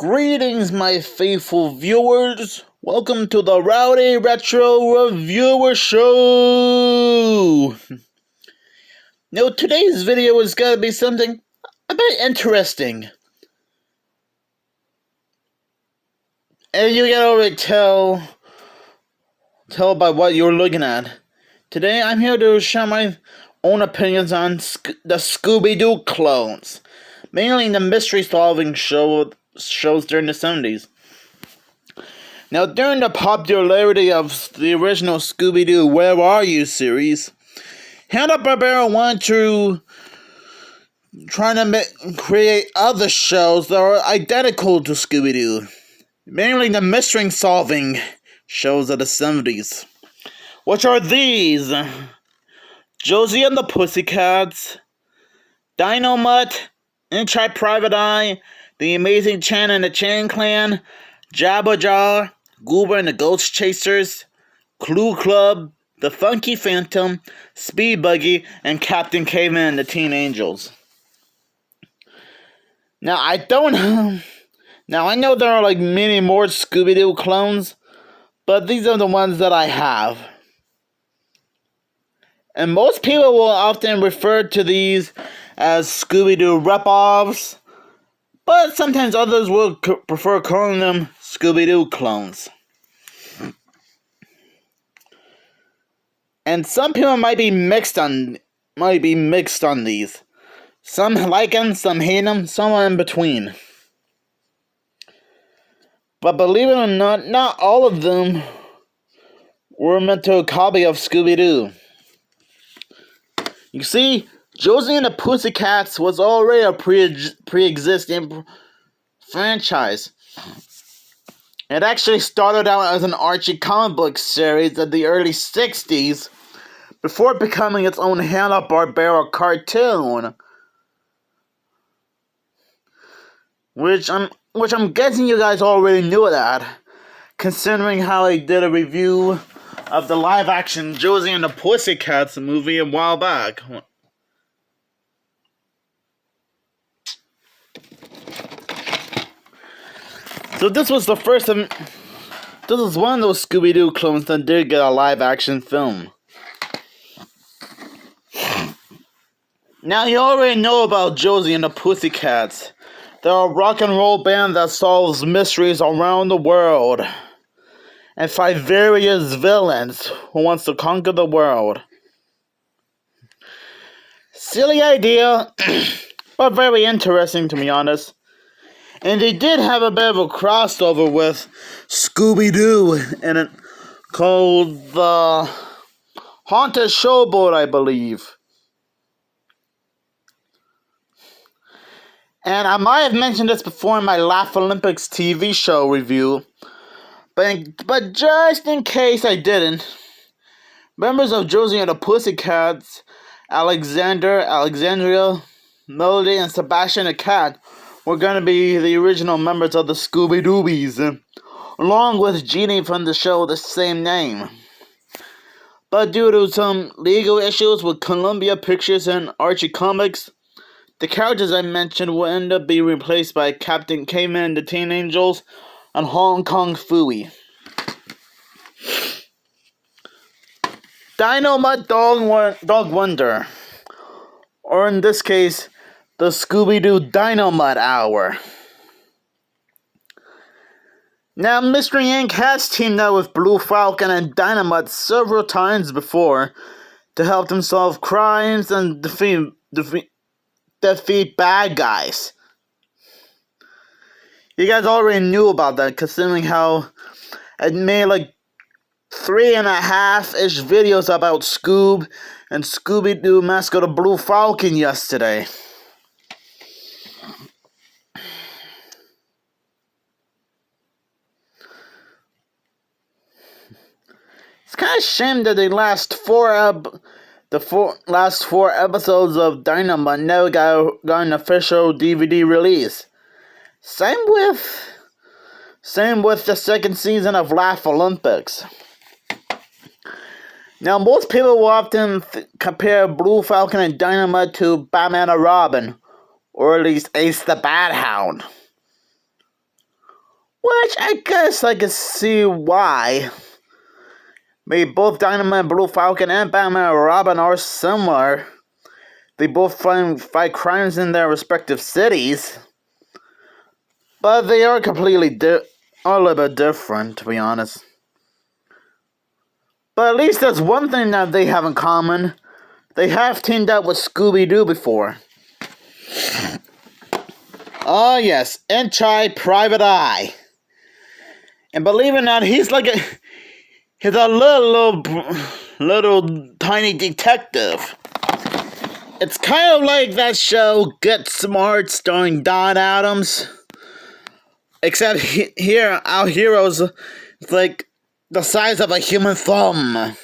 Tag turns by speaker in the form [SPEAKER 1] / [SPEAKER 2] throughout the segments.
[SPEAKER 1] Greetings, my faithful viewers. Welcome to the Rowdy Retro Reviewer Show. Now, today's video is going to be something a bit interesting. And you can already tell by what you're looking at. Today, I'm here to share my own opinions on the Scooby-Doo clones. Mainly the mystery-solving shows during the 70s. Now, during the popularity of the original Scooby-Doo Where Are You series, Hanna-Barbera wanted to create other shows that are identical to Scooby-Doo. Mainly the mystery-solving shows of the 70s. Which are these: Josie and the Pussycats, Dynam, Inside Private Eye, The Amazing Chan and the Chan Clan, Jabba Jaw, Goober and the Ghost Chasers, Clue Club, The Funky Phantom, Speed Buggy, and Captain Caveman and the Teen Angels. Now, I know there are like many more Scooby-Doo clones, but these are the ones that I have. And most people will often refer to these as Scooby-Doo rip-offs, but sometimes others will prefer calling them Scooby-Doo clones. And some people might be mixed on these. Some like them, some hate them, some are in between. But believe it or not, not all of them were meant to a copy of Scooby-Doo. You see, Josie and the Pussycats was already a pre-existing franchise. It actually started out as an Archie comic book series in the early 60s before becoming its own Hanna-Barbera cartoon. Which I'm guessing you guys already knew that, considering how I did a review of the live-action Josie and the Pussycats movie a while back. So this is one of those Scooby-Doo clones that did get a live-action film. Now, you already know about Josie and the Pussycats. They're a rock and roll band that solves mysteries around the world and fight various villains who wants to conquer the world. Silly idea, but very interesting to be honest. And they did have a bit of a crossover with Scooby-Doo in it, called the Haunted Showboat, I believe. And I might have mentioned this before in my Laugh Olympics TV show review, but just in case I didn't, members of Josie and the Pussycats, Alexandria, Melody, and Sebastian the Cat were going to be the original members of the Scooby-Doobies, along with Jeannie from the show the same name. But due to some legal issues with Columbia Pictures and Archie Comics, the characters I mentioned will end up being replaced by Captain Caveman and the Teen Angels and Hong Kong Phooey. Dynam Dog Wonder, or in this case, the Scooby-Doo Dynam Hour. Now, Mystery Inc. has teamed up with Blue Falcon and Dynam several times before to help them solve crimes and defeat bad guys. You guys already knew about that, considering how it made like 3.5-ish videos about Scoob and Scooby-Doo mascot of Blue Falcon yesterday. It's kind of a shame that the last four episodes of Dynam never got an official DVD release. Same with the second season of Laugh Olympics. Now, most people will often compare Blue Falcon and Dynam to Batman and Robin, or at least Ace the Bat Hound. Which I guess I can see why. Maybe both Dynam, Blue Falcon, and Batman and Robin are similar. They both fight crimes in their respective cities. But they are completely a little bit different, to be honest. But at least there's one thing that they have in common. They have teamed up with Scooby-Doo before. Oh yes, Enchai Private Eye. And believe it or not, he's a little tiny detective. It's kind of like that show Get Smart starring Don Adams. Except here, our hero's like the size of a human thumb.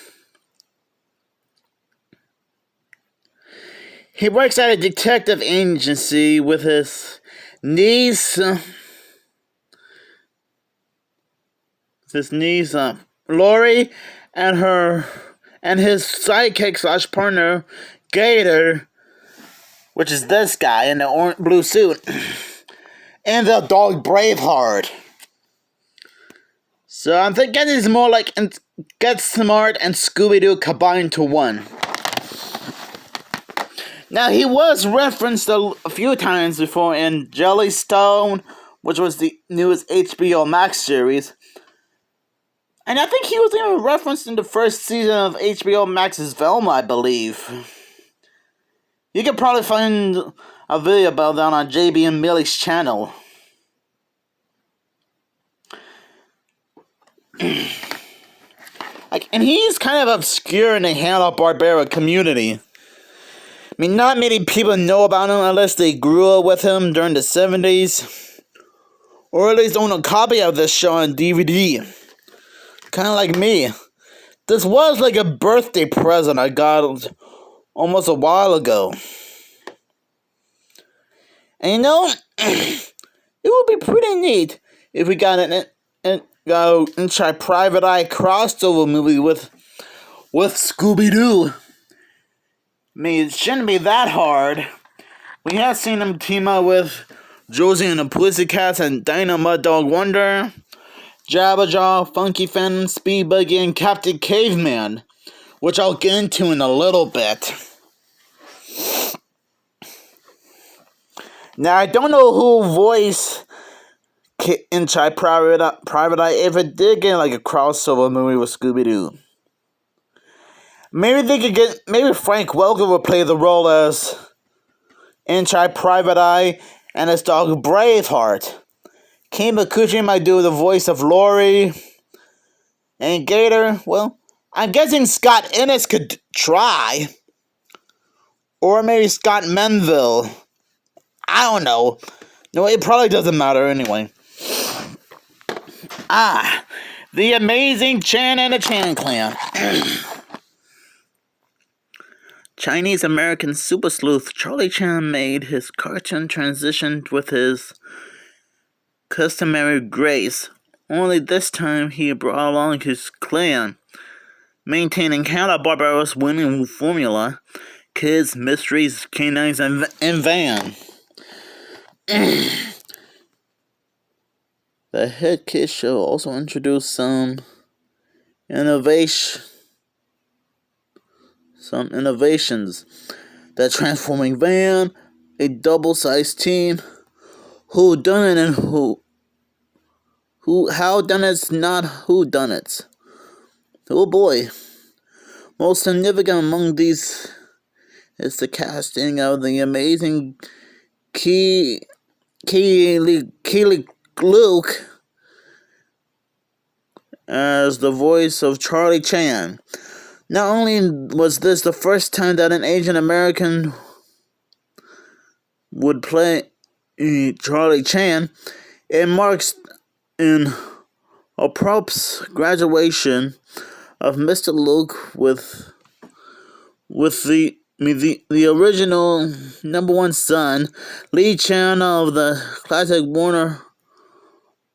[SPEAKER 1] He works at a detective agency with his niece. Lori, and his sidekick / partner, Gator, which is this guy in the blue suit, and the dog Braveheart. So I'm thinking it's more like Get Smart and Scooby-Doo combined to one. Now, he was referenced a few times before in Jellystone, which was the newest HBO Max series. And I think he was even referenced in the first season of HBO Max's Velma, I believe. You can probably find a video about that on JB and Millie's channel. And he's kind of obscure in the Hanna-Barbera community. I mean, not many people know about him unless they grew up with him during the 70s. Or at least own a copy of this show on DVD. Kind of like me. This was like a birthday present I got almost a while ago. And you know, it would be pretty neat if we got an Enchai Private Eye crossover movie with Scooby-Doo. I mean, it shouldn't be that hard. We have seen them team up with Josie and the Pussycats and Dynam Dog Wonder, Jabba Jaw, Funky Phantom, Speed Buggy, and Captain Caveman, which I'll get into in a little bit. Now, I don't know who voiced Enchai Private Eye if it did get like a crossover movie with Scooby-Doo. Maybe Frank Welker would play the role as Enchai Private Eye and his dog Braveheart. Kim Akuchi might do the voice of Lori. And Gator, well, I'm guessing Scott Innes could try. Or maybe Scott Menville. I don't know. No, it probably doesn't matter anyway. The Amazing Chan and the Chan Clan. Chinese-American super sleuth Charlie Chan made his cartoon transition with his customary grace, only this time he brought along his clan, maintaining Hanna-Barbera's winning formula: kids, mysteries, canines, and van. The hit kids show also introduced some innovations. The transforming van, a double-sized team, whodunit and howdunnits, not whodunits. Oh boy. Most significant among these is the casting of the amazing Keely Luke as the voice of Charlie Chan. Not only was this the first time that an Asian American would play Charlie Chan, it marks an abrupt graduation of Mr. Luke with the original #1 son, Lee Chan of the classic Warner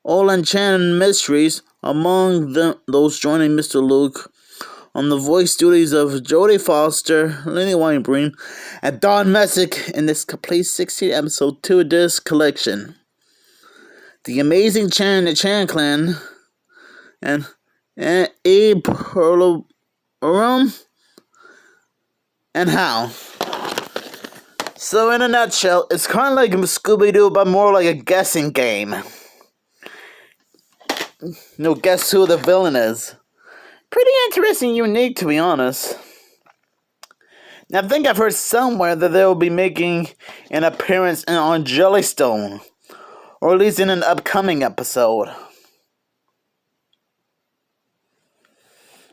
[SPEAKER 1] Olan Chan Mysteries, among those joining Mr. Luke on the voice duties of Jodie Foster, Lenny Weinbreen, and Don Messick in this complete 16-episode 2-disc collection. the amazing Chan the Chan Clan, and Abe Perlorum, and Hal. So in a nutshell, it's kind of like Scooby-Doo, but more like a guessing game. Guess who the villain is. Pretty interesting and unique, to be honest. Now, I think I've heard somewhere that they'll be making an appearance on Jellystone, or at least in an upcoming episode.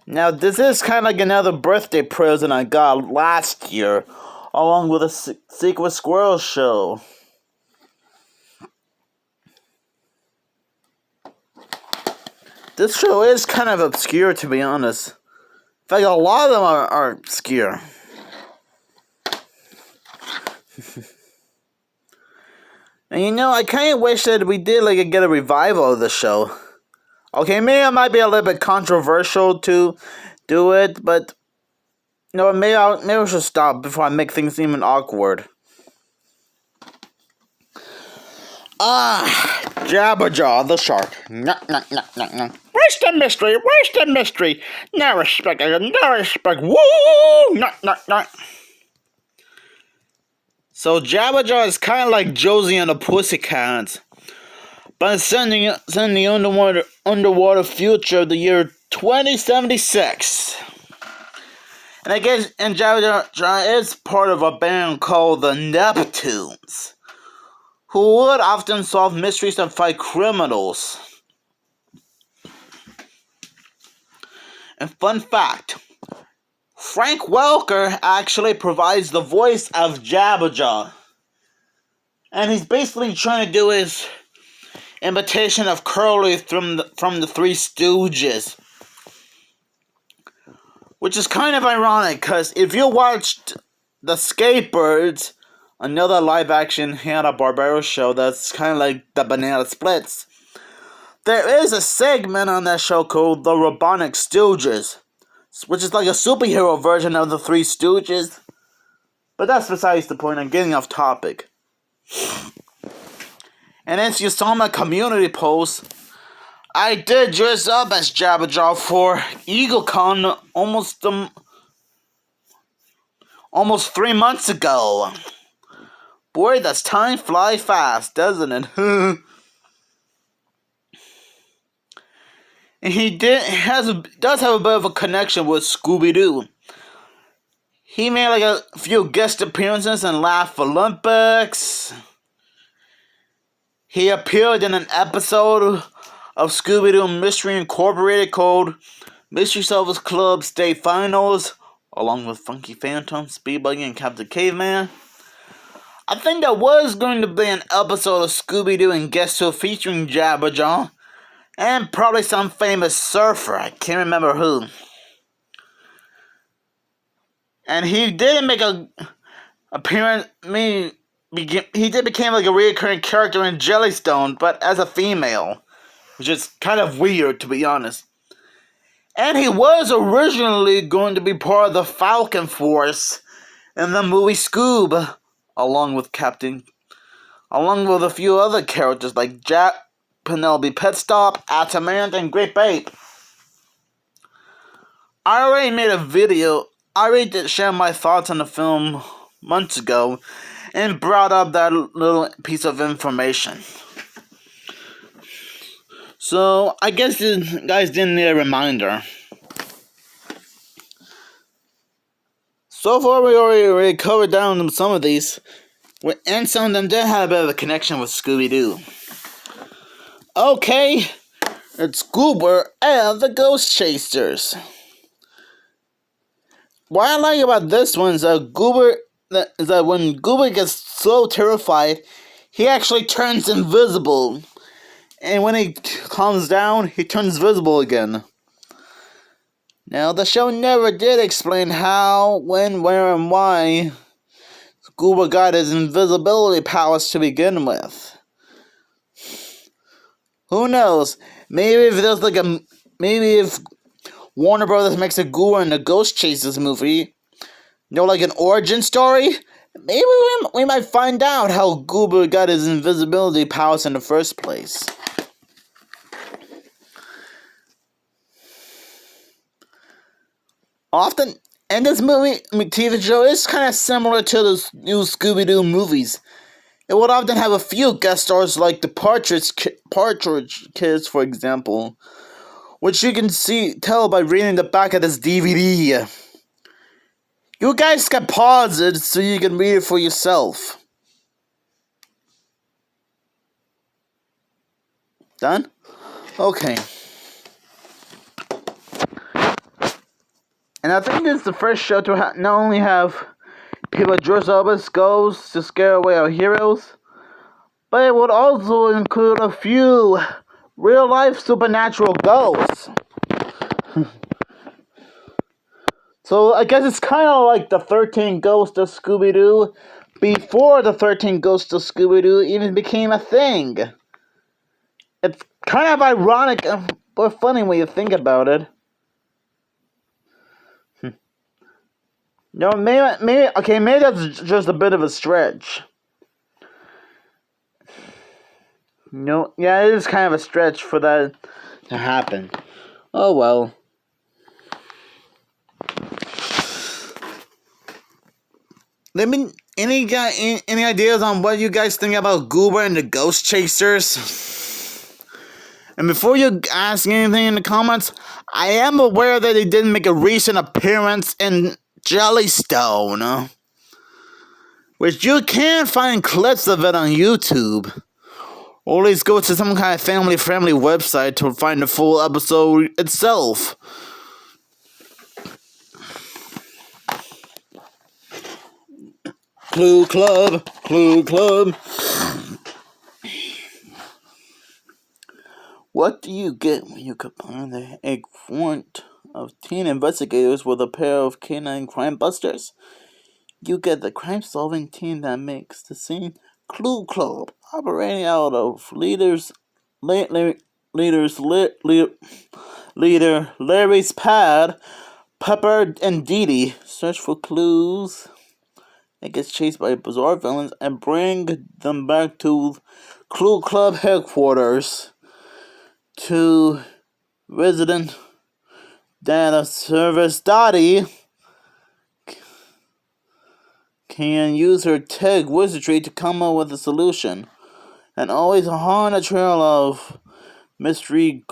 [SPEAKER 1] Now, this is kind of like another birthday present I got last year, along with a Secret Squirrel show. This show is kind of obscure, to be honest. In fact, a lot of them are obscure. And I kind of wish that we did get a revival of the show. Okay, maybe it might be a little bit controversial to do it, but maybe I should stop before I make things even awkward. Jabba Jaw the shark. Where's the mystery? Where's the mystery? No respect, no respect. Woo! So Jabba Jaw is kind of like Josie and the Pussycats, but sending the underwater future of the year 2076. And I guess Jabba Jaw is part of a band called the Neptunes, who would often solve mysteries and fight criminals. And fun fact, Frank Welker actually provides the voice of Jabba Jaw. And he's basically trying to do his imitation of Curly from the Three Stooges. Which is kind of ironic, because if you watched The Skatebirds, another live-action Hanna-Barbera show that's kind of like the Banana Splits, there is a segment on that show called The Robotnik Stooges, which is like a superhero version of the Three Stooges. But that's besides the point. I'm getting off topic. And as you saw my community post, I did dress up as Jabba Jaw for EagleCon almost 3 months ago. Boy, does time fly fast, doesn't it? And he does have a bit of a connection with Scooby-Doo. He made a few guest appearances in Laugh Olympics. He appeared in an episode of Scooby-Doo Mystery Incorporated called Mystery Solvers Club State Finals, along with Funky Phantom, Speed Buggy, and Captain Caveman. I think there was going to be an episode of Scooby-Doo and Guess Who featuring Jabba Jaw, and probably some famous surfer. I can't remember who. And he did make a appearance. He did become a recurring character in Jellystone, but as a female, which is kind of weird, to be honest. And he was originally going to be part of the Falcon Force in the movie Scoob, along with a few other characters like Jack, Penelope Petstop, Atamant, and Great Babe. I already did share my thoughts on the film months ago, and brought up that little piece of information. So, I guess you guys didn't need a reminder. So far, we already covered down some of these, and some of them did have a bit of a connection with Scooby-Doo. Okay, it's Goober and the Ghost Chasers. What I like about this one is that when Goober gets so terrified, he actually turns invisible. And when he calms down, he turns visible again. Now, the show never did explain how, when, where, and why Goober got his invisibility powers to begin with. Who knows? Maybe if Warner Brothers makes a Goober and the Ghost Chasers movie, like an origin story, maybe we might find out how Goober got his invisibility powers in the first place. Often, and this TV show is kind of similar to the new Scooby-Doo movies. It would often have a few guest stars like the Partridge Kids, for example, which you can tell by reading the back of this DVD. You guys can pause it so you can read it for yourself. Done? Okay. And I think this is the first show to not only have people dress up as ghosts to scare away our heroes, but it would also include a few real-life supernatural ghosts. So I guess it's kind of like the 13 Ghosts of Scooby-Doo before the 13 Ghosts of Scooby-Doo even became a thing. It's kind of ironic but funny when you think about it. No, maybe that's just a bit of a stretch. No, yeah, it is kind of a stretch for that to happen. Oh well. Any ideas on what you guys think about Goober and the Ghost Chasers? And before you ask anything in the comments, I am aware that they did make a recent appearance in Jellystone, which you can find clips of it on YouTube. Or at least go to some kind of family-friendly website to find the full episode itself. Clue Club. What do you get when you combine a grunt of teen investigators with a pair of canine crime busters? You get the crime-solving team that makes the scene Clue Club, operating out of leader Larry's pad. Pepper and Dee Dee search for clues and gets chased by bizarre villains and bring them back to Clue Club headquarters to resident data service Dottie can use her tech wizardry to come up with a solution, and always on a trail of mystery.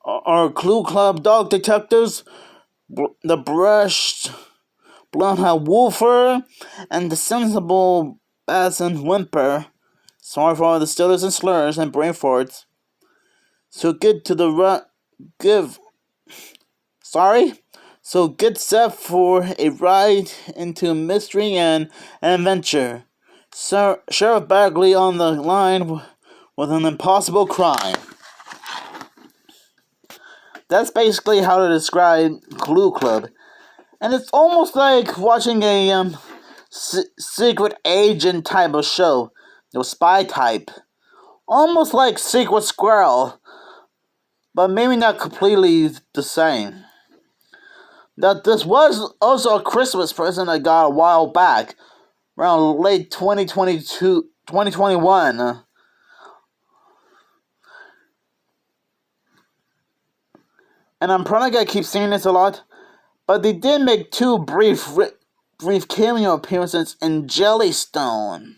[SPEAKER 1] Our Clue Club dog detectives, the brushed Bloodhound Wolfer, and the sensible Bassin Whimper. Sorry for all the stillers and slurs and brain farts. So get set for a ride into mystery and adventure. Sheriff Bagley on the line with an impossible crime. That's basically how to describe Clue Club. And it's almost like watching a secret agent type of show. Spy type. Almost like Secret Squirrel. But maybe not completely the same. That this was also a Christmas present I got a while back, around late 2021. And I'm probably gonna keep saying this a lot, but they did make two brief cameo appearances in Jellystone.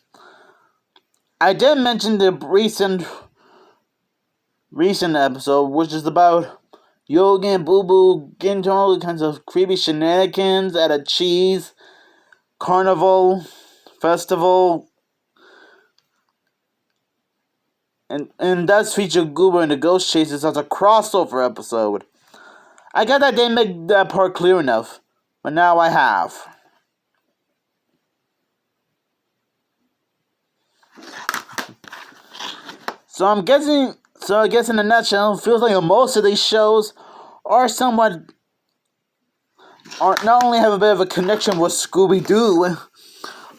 [SPEAKER 1] I did mention the recent episode, which is about Yogi and Boo Boo getting into all kinds of creepy shenanigans at a cheese carnival festival, and that's featured Goober and the Ghost Chasers as a crossover episode. I guess I didn't make that part clear enough, but now I have. So I guess in a nutshell, it feels like most of these shows are not only have a bit of a connection with Scooby-Doo,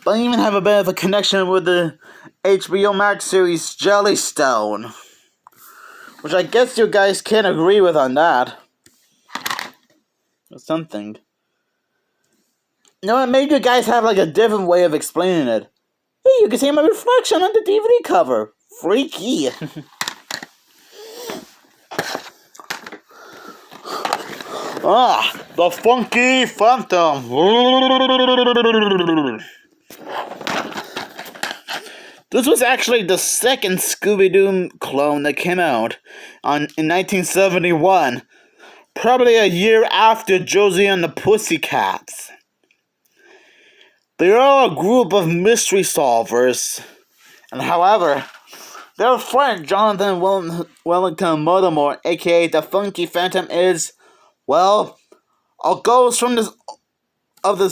[SPEAKER 1] but even have a bit of a connection with the HBO Max series Jellystone. Which I guess you guys can agree with on that. Or something. You know what, maybe you guys have like a different way of explaining it. Hey, you can see my reflection on the DVD cover. Freaky. The Funky Phantom. This was actually the second Scooby-Doo clone that came out in 1971, probably a year after Josie and the Pussycats. They are a group of mystery solvers, and however, their friend Jonathan Wellington Multimore, aka the Funky Phantom, is, well, a ghost from a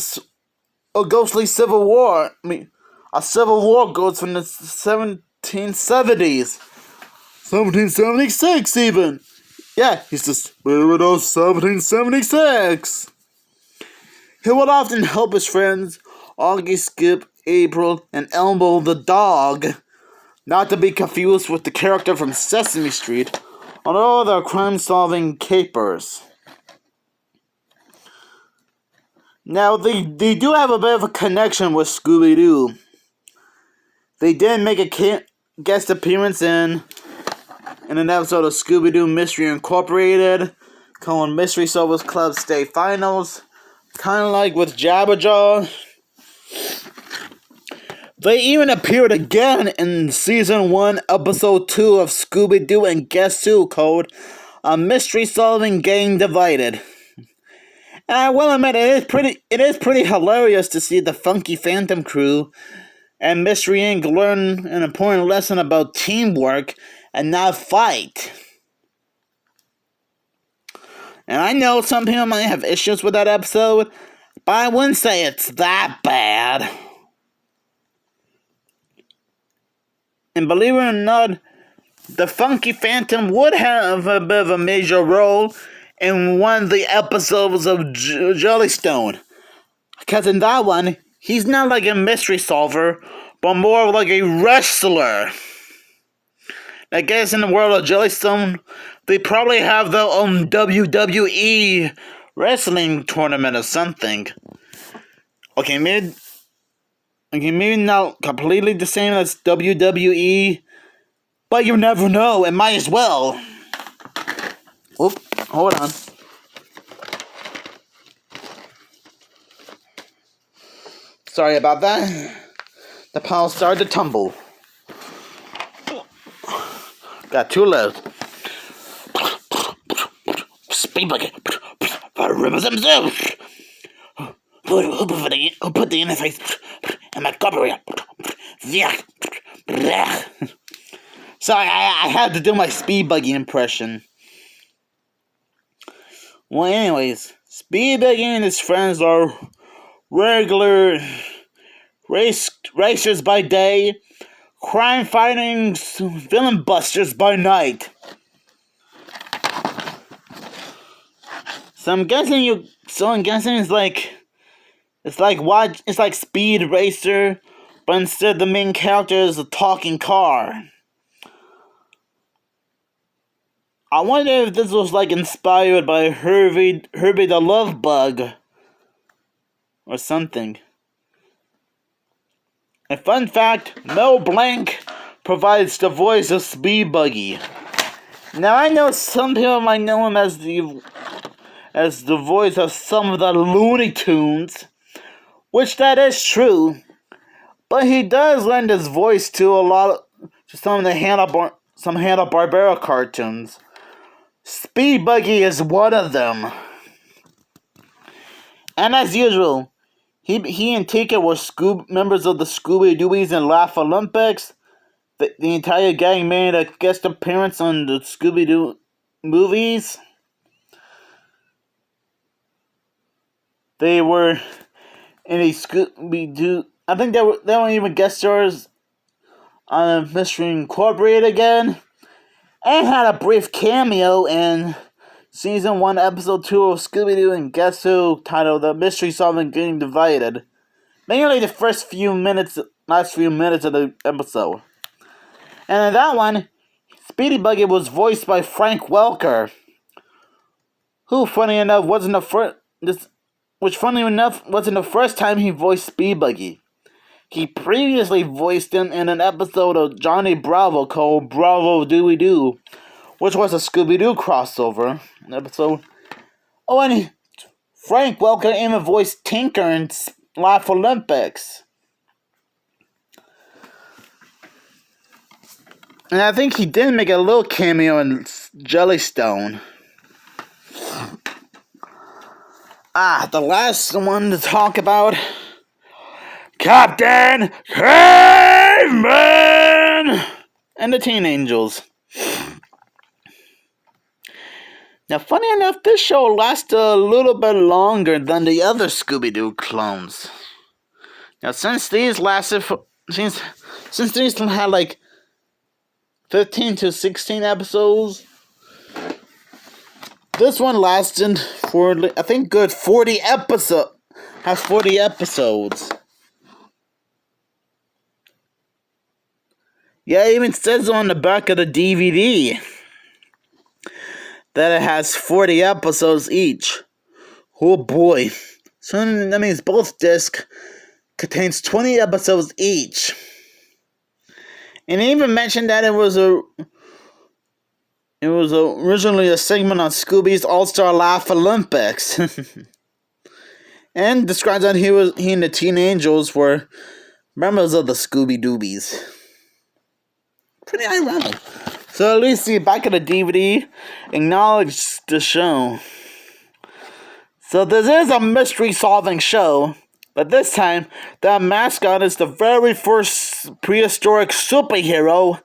[SPEAKER 1] ghostly civil war. A civil war ghost from the 1770s. 1776 even. Yeah, he's the spirit of 1776. He would often help his friends, Augie, Skip, April, and Elmo the dog, not to be confused with the character from Sesame Street, on all their crime-solving capers. Now, they do have a bit of a connection with Scooby-Doo. They did make a guest appearance in an episode of Scooby-Doo Mystery Incorporated, called Mystery Solvers Club State Finals, kind of like with Jabba Jaw. They even appeared again in Season 1, Episode 2 of Scooby-Doo and Guess Who, called A Mystery Solving Gang Divided. And I will admit, it is pretty hilarious to see the Funky Phantom crew and Mystery Inc. learn an important lesson about teamwork and not fight. And I know some people might have issues with that episode, but I wouldn't say it's that bad. And believe it or not, the Funky Phantom would have a bit of a major role in one of the episodes of Jellystone. Because in that one, he's not like a mystery solver, but more like a wrestler. I guess in the world of Jellystone, they probably have their own WWE wrestling tournament or something. Okay, maybe not completely the same as WWE, but you never know, it might as well. Oop, hold on. Sorry about that. The pile started to tumble. Got two left. Speed bucket. Who put the interface in my copyright? Sorry, I had to do my Speed Buggy impression. Well, anyways, Speed Buggy and his friends are regular racers by day, crime-fighting villain busters by night. So I'm guessing it's like Speed Racer, but instead the main character is a talking car. I wonder if this was like inspired by Herbie the Love Bug or something. A fun fact, Mel Blanc provides the voice of Speed Buggy. Now I know some people might know him as the voice of some of the Looney Tunes, which that is true, but he does lend his voice to some of the Hanna-Barbera cartoons. Speed Buggy is one of them. And as usual, he and Tika were members of the Scooby-Dooies and Laugh Olympics. The entire gang made a guest appearance on the Scooby-Doo movies. They were in a Scooby-Doo. I think they were even guest stars on Mystery Incorporated again. And had a brief cameo in Season 1, Episode 2 of Scooby-Doo and Guess Who, titled The Mystery Solving Gang Divided. Mainly the last few minutes of the episode. And in that one, Speedy Buggy was voiced by Frank Welker, who, funny enough, wasn't the first time he voiced Speed Buggy. He previously voiced him in an episode of Johnny Bravo called Bravo Dooey Doo, which was a Scooby-Doo crossover episode. Oh, and Frank Welker even voiced Tinker in Life Olympics. And I think he did make a little cameo in Jellystone. The last one to talk about. Captain Caveman! And the Teen Angels. Now, funny enough, this show lasted a little bit longer than the other Scooby-Doo clones. Now, since these had like 15 to 16 episodes, this one lasted for, I think, good 40 episodes. Has 40 episodes. Yeah, it even says on the back of the DVD that it has 40 episodes each. Oh boy. So that means both discs contains 20 episodes each. And they even mentioned that it was originally a segment on Scooby's All-Star Laugh Olympics. And describes that he and the Teen Angels were members of the Scooby-Doobies. Pretty ironic. So at least the back of the DVD acknowledged the show. So this is a mystery-solving show, but this time the mascot is the very first prehistoric superhero,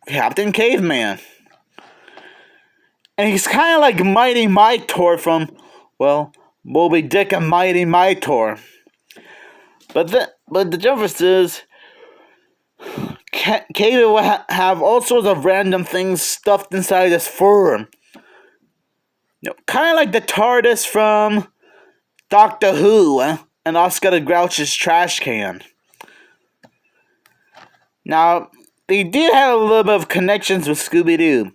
[SPEAKER 1] Captain Caveman. And he's kind of like Mighty Mightor from, well, Moby Dick and Mighty Mightor. But the difference is, Caveman will have all sorts of random things stuffed inside his fur. Kind of like the TARDIS from Doctor Who and Oscar the Grouch's trash can. Now, they did have a little bit of connections with Scooby-Doo,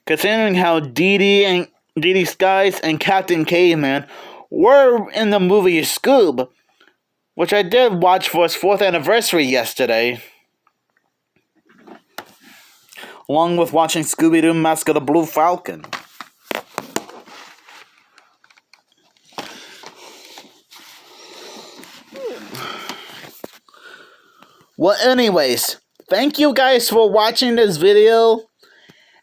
[SPEAKER 1] considering how Dee Dee Skies and Captain Caveman were in the movie Scoob, which I did watch for its 4th anniversary yesterday, along with watching Scooby-Doo Mask of the Blue Falcon. Well, anyways, thank you guys for watching this video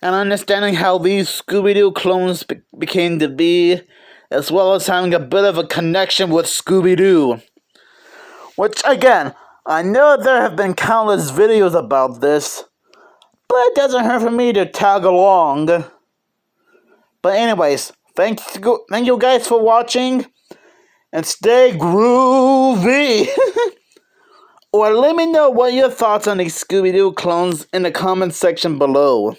[SPEAKER 1] and understanding how these Scooby-Doo clones became to be, as well as having a bit of a connection with Scooby-Doo. Which, again, I know there have been countless videos about this, but it doesn't hurt for me to tag along. But anyways, thank you guys for watching, and stay groovy! Or let me know what your thoughts on these Scooby-Doo clones in the comment section below.